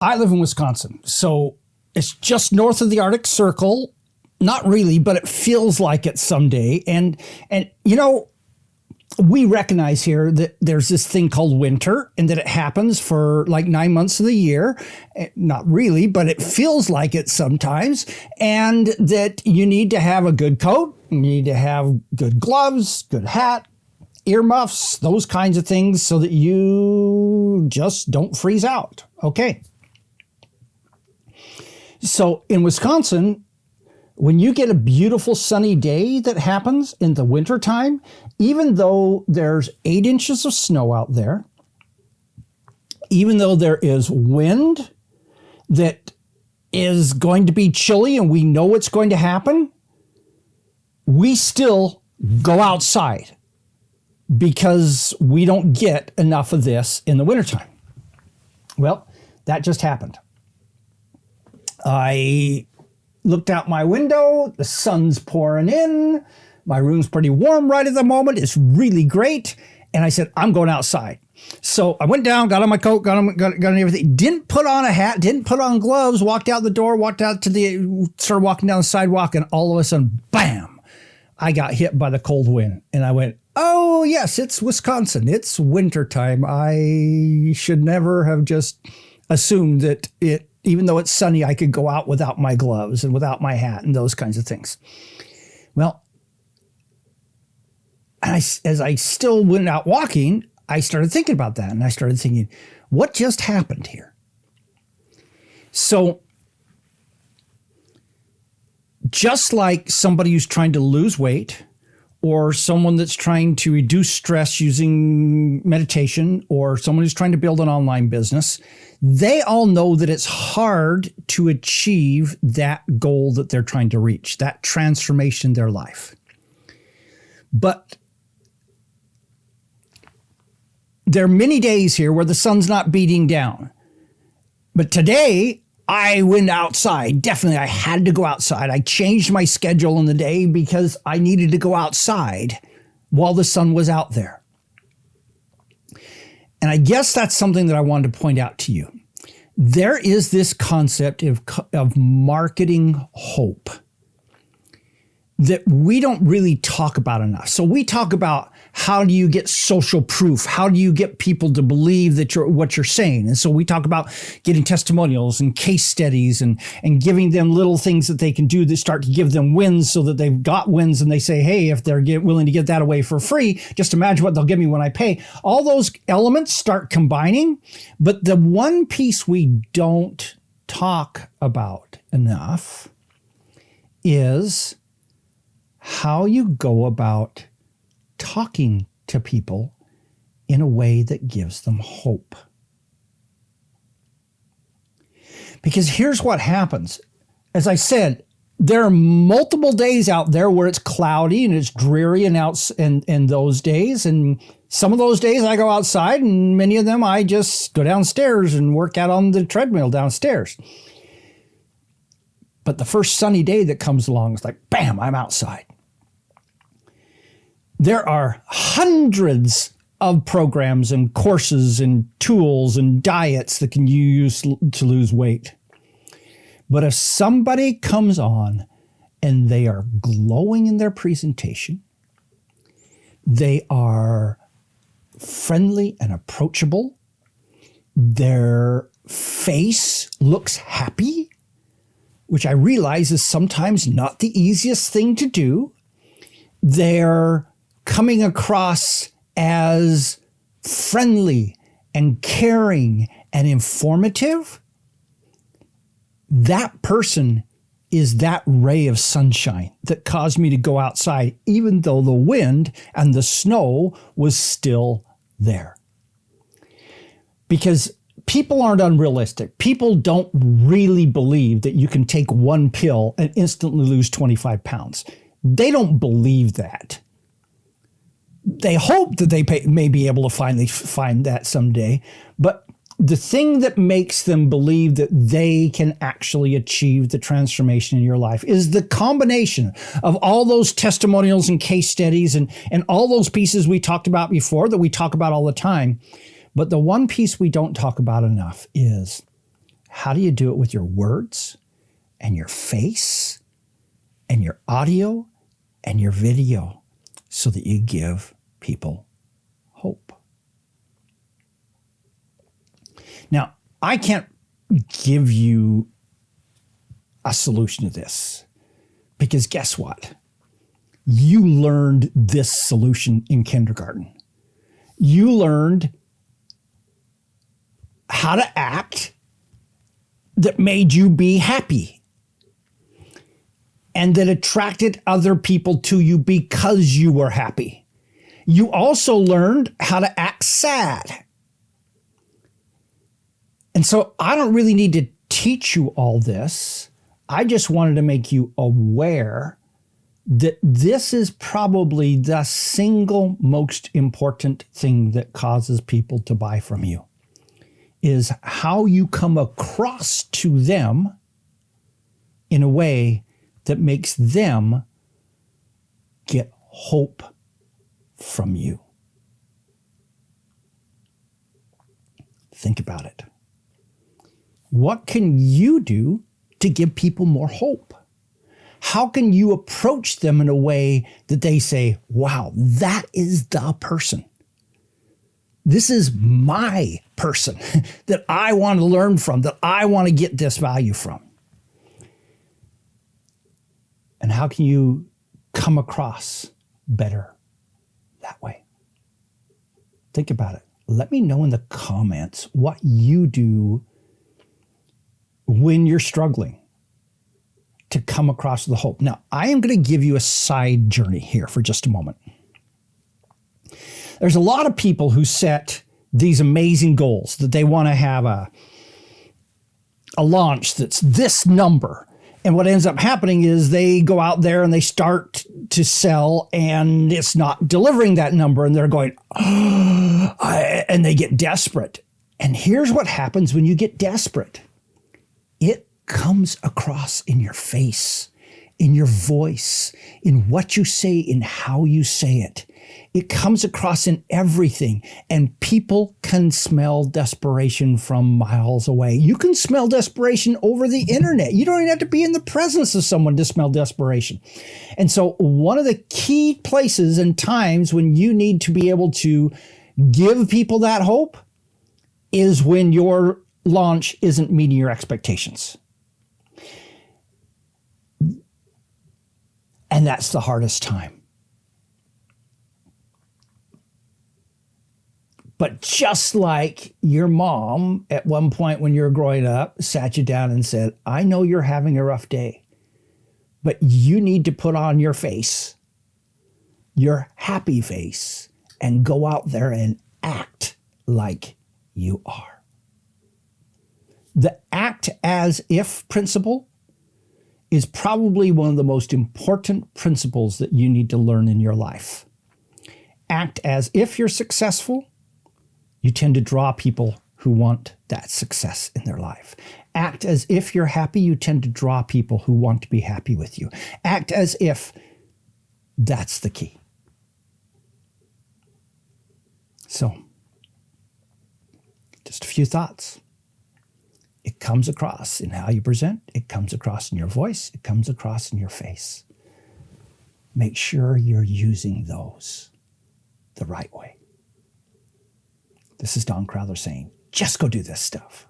I live in Wisconsin, so it's just north of the Arctic Circle. Not really, but it feels like it someday. And you know, we recognize here that there's this thing called winter and that it happens for like 9 months of the year. Not really, but it feels like it sometimes. And that you need to have a good coat, you need to have good gloves, good hat, earmuffs, those kinds of things so that you just don't freeze out. Okay. So in Wisconsin, when you get a beautiful sunny day that happens in the wintertime, even though there's 8 inches of snow out there, even though there is wind that is going to be chilly and we know what's going to happen, we still go outside because we don't get enough of this in the wintertime. Well, that just happened. I looked out my window, the sun's pouring in, my room's pretty warm right at the moment, it's really great, and I said, I'm going outside. So I went down, got on my coat, got on everything, didn't put on a hat, didn't put on gloves, walked out the door, started walking down the sidewalk, and all of a sudden, bam, I got hit by the cold wind, and I went, oh yes, it's Wisconsin, it's wintertime. I should never have just assumed that even though it's sunny, I could go out without my gloves and without my hat and those kinds of things. Well, as I still went out walking, I started thinking about that. And I started thinking, what just happened here? So just like somebody who's trying to lose weight, or someone that's trying to reduce stress using meditation, or someone who's trying to build an online business, they all know that it's hard to achieve that goal that they're trying to reach, that transformation in their life. But there are many days here where the sun's not beating down. But today, I went outside. Definitely, I had to go outside. I changed my schedule in the day because I needed to go outside while the sun was out there. And I guess that's something that I wanted to point out to you. There is this concept of marketing hope that we don't really talk about enough. So we talk about how do you get social proof? How do you get people to believe that what you're saying? And so we talk about getting testimonials and case studies and giving them little things that they can do that start to give them wins so that they've got wins and they say, hey, if they're willing to get that away for free, just imagine what they'll give me when I pay. All those elements start combining. But the one piece we don't talk about enough is how you go about talking to people in a way that gives them hope. Because here's what happens. As I said, there are multiple days out there where it's cloudy and it's dreary and those days. And some of those days I go outside, and many of them I just go downstairs and work out on the treadmill downstairs. But the first sunny day that comes along, it's like, bam, I'm outside. There are hundreds of programs and courses and tools and diets that can you use to lose weight. But if somebody comes on and they are glowing in their presentation, they are friendly and approachable, their face looks happy, which I realize is sometimes not the easiest thing to do, they're coming across as friendly and caring and informative, that person is that ray of sunshine that caused me to go outside, even though the wind and the snow was still there. Because people aren't unrealistic. People don't really believe that you can take one pill and instantly lose 25 pounds. They don't believe that. They hope that they may be able to finally find that someday. But the thing that makes them believe that they can actually achieve the transformation in your life is the combination of all those testimonials and case studies and all those pieces we talked about before that we talk about all the time. But the one piece we don't talk about enough is How do you do it with your words and your face and your audio and your video so that you give people hope? Now, I can't give you a solution to this because guess what? You learned this solution in kindergarten. You learned how to act that made you be happy and that attracted other people to you because you were happy. You also learned how to act sad. And so I don't really need to teach you all this. I just wanted to make you aware that this is probably the single most important thing that causes people to buy from you, is how you come across to them in a way that makes them get hope from you. Think about it. What can you do to give people more hope? How can you approach them in a way that they say, wow, that is the person. This is my person that I want to learn from, that I want to get this value from. And how can you come across better that way? Think about it. Let me know in the comments what you do when you're struggling to come across the hope. Now, I am going to give you a side journey here for just a moment. There's a lot of people who set these amazing goals that they want to have a launch that's this number. And what ends up happening is they go out there and they start to sell and it's not delivering that number. And they're going, and they get desperate. And here's what happens when you get desperate. It comes across in your face, in your voice, in what you say, in how you say it. It comes across in everything, and people can smell desperation from miles away. You can smell desperation over the internet. You don't even have to be in the presence of someone to smell desperation. And so one of the key places and times when you need to be able to give people that hope is when your launch isn't meeting your expectations. And that's the hardest time. But just like your mom at one point when you were growing up sat you down and said, I know you're having a rough day, but you need to put on your face, your happy face, and go out there and act like you are. The act as if principle is probably one of the most important principles that you need to learn in your life. Act as if you're successful. You tend to draw people who want that success in their life. Act as if you're happy. You tend to draw people who want to be happy with you. Act as if. That's the key. So, just a few thoughts. It comes across in how you present. It comes across in your voice. It comes across in your face. Make sure you're using those the right way. This is Don Crowther saying, just go do this stuff.